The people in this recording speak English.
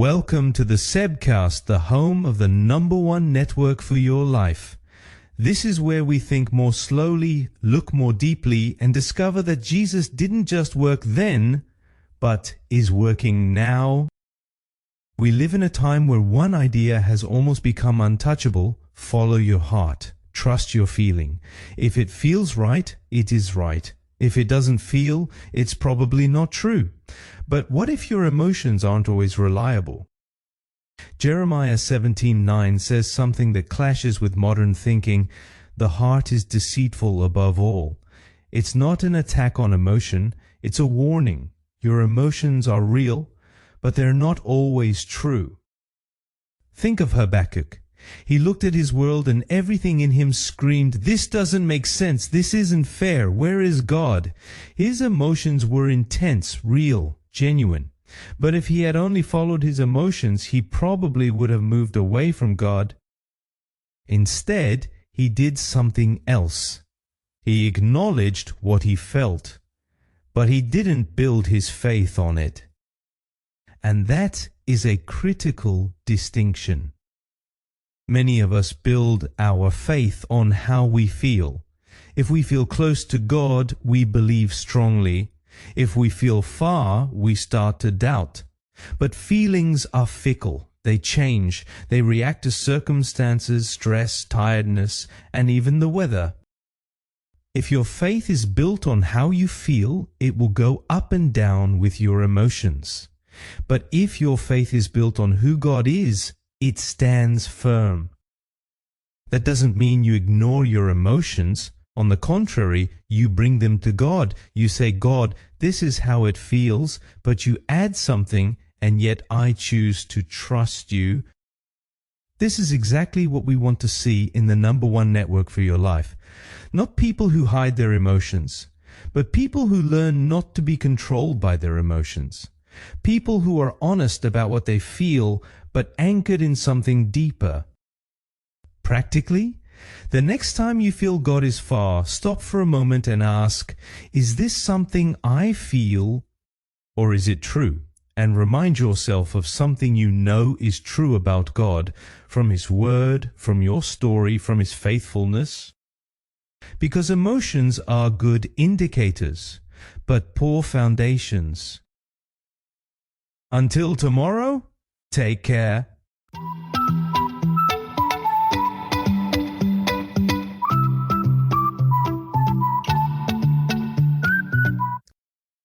Welcome to the Sebcast, the home of the #1 network for your life. This is where we think more slowly, look more deeply, and discover that Jesus didn't just work then, but is working now. We live in a time where one idea has almost become untouchable: follow your heart, trust your feeling. If it feels right, it is right. If it doesn't feel, it's probably not true. But what if your emotions aren't always reliable? Jeremiah 17:9 says something that clashes with modern thinking. The heart is deceitful above all. It's not an attack on emotion, it's a warning. Your emotions are real, but they're not always true. Think of Habakkuk. He looked at his world and everything in him screamed, "This doesn't make sense. This isn't fair. Where is God?" His emotions were intense, real, genuine. But if he had only followed his emotions, he probably would have moved away from God. Instead, he did something else. He acknowledged what he felt, but he didn't build his faith on it. And that is a critical distinction. Many of us build our faith on how we feel. If we feel close to God, we believe strongly. If we feel far, we start to doubt. But feelings are fickle. They change. They react to circumstances, stress, tiredness, and even the weather. If your faith is built on how you feel, it will go up and down with your emotions. But if your faith is built on who God is, it stands firm. That doesn't mean you ignore your emotions. On the contrary, you bring them to God. You say, "God, this is how it feels," but you add something, "and yet I choose to trust you." This is exactly what we want to see in the #1 network for your life. Not people who hide their emotions, but people who learn not to be controlled by their emotions. People who are honest about what they feel, but anchored in something deeper. Practically, the next time you feel God is far, stop for a moment and ask, "Is this something I feel, or is it true?" And remind yourself of something you know is true about God, from His Word, from your story, from His faithfulness. Because emotions are good indicators, but poor foundations. Until tomorrow, take care.